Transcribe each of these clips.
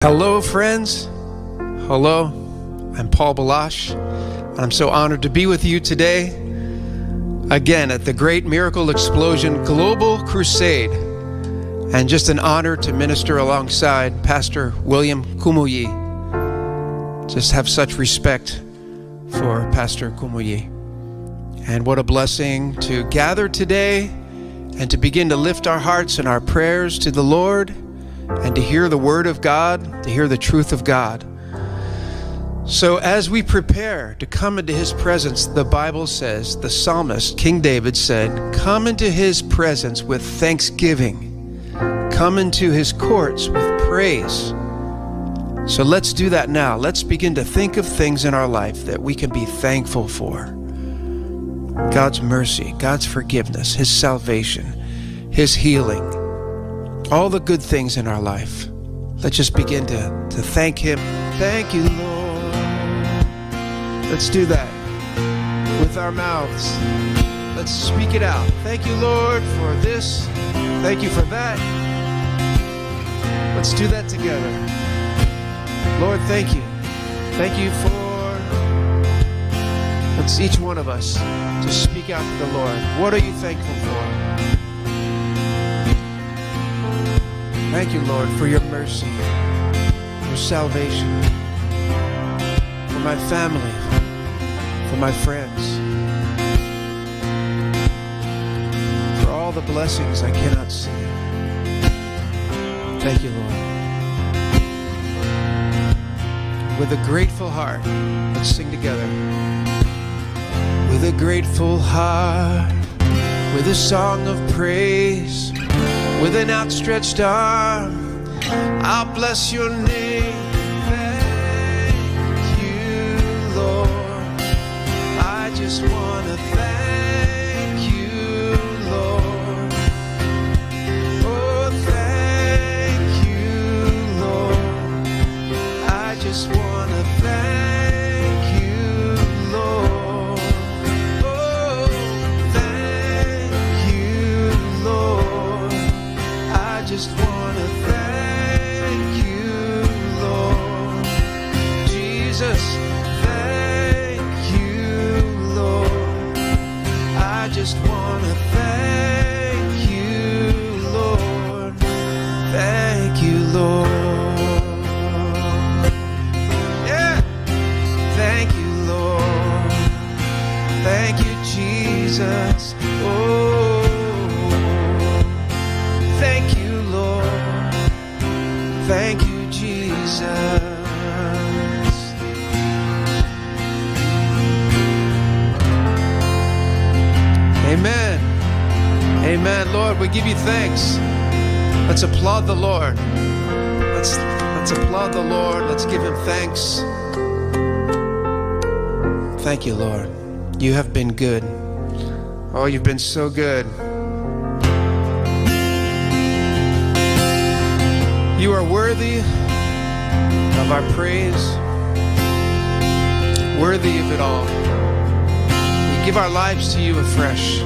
Hello, friends. Hello. I'm Paul Baloch, and I'm so honored to be with you today, again, at the Great Miracle Explosion Global Crusade, and just an honor to minister alongside Pastor William Kumuyi. Just have such respect for Pastor Kumuyi. And what a blessing to gather today and to begin to lift our hearts and our prayers to the Lord, and to hear the word of God, to hear the truth of God. So as we prepare to come into his presence, the Bible says, the psalmist, King David said, come into his presence with thanksgiving. Come into his courts with praise. So let's do that now. Let's begin to think of things in our life that we can be thankful for. God's mercy, God's forgiveness, his salvation, his healing, all the good things in our life. Let's just begin to thank him. Thank you, Lord. Let's do that with our mouths. Let's speak it out. Thank you, Lord, for this. Thank you for that. Let's do that together. Lord, thank you. Thank you for, let's each one of us to speak out to the Lord. What are you thankful for? Thank you, Lord, for your mercy, your salvation, for my family, for my friends, for all the blessings I cannot see. Thank you, Lord. With a grateful heart, let's sing together. With a grateful heart, with a song of praise, with an outstretched arm, I'll bless your name. Thank you, Lord. I just want to thank you, Lord. Oh, thank you, Lord. I just want to thank you, Lord. Oh, thank you, Lord. I just want to thank you, Lord. Jesus, thank you, Lord. I just want to thank you, Lord. Thank you, Lord. Yeah. Thank you, Lord. Thank you, Jesus. Oh, thank you. Thank you, Jesus. Amen. Amen. Lord, we give you thanks. Let's applaud the Lord. Let's applaud the Lord. Let's give him thanks. Thank you, Lord. You have been good. Oh, you've been so good. You are worthy of our praise, worthy of it all. We give our lives to you afresh.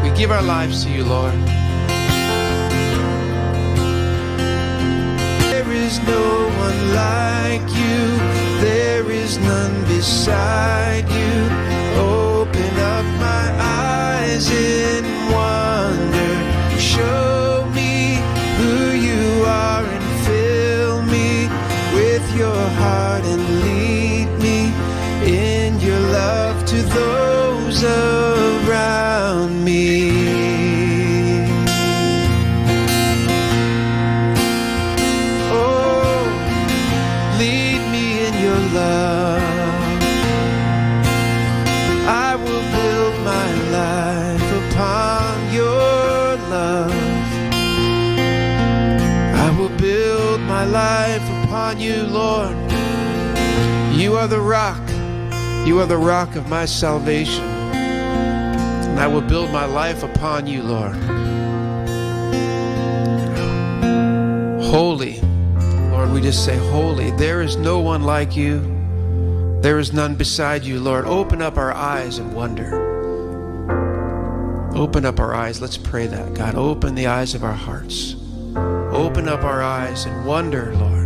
We give our lives to you, Lord. There is no one like you. There is none beside you. Open up my eyes in wonder. Show me who you are and fill me with your heart and lead me in your love to those around me. Oh, lead me in your love. I will build my life upon your love. Build my life upon you, Lord. You are the rock. You are the rock of my salvation. And I will build my life upon you, Lord. Holy. Lord, we just say holy. There is no one like you. There is none beside you, Lord. Open up our eyes and wonder. Open up our eyes. Let's pray that. God, open the eyes of our hearts. Open up our eyes and wonder, Lord.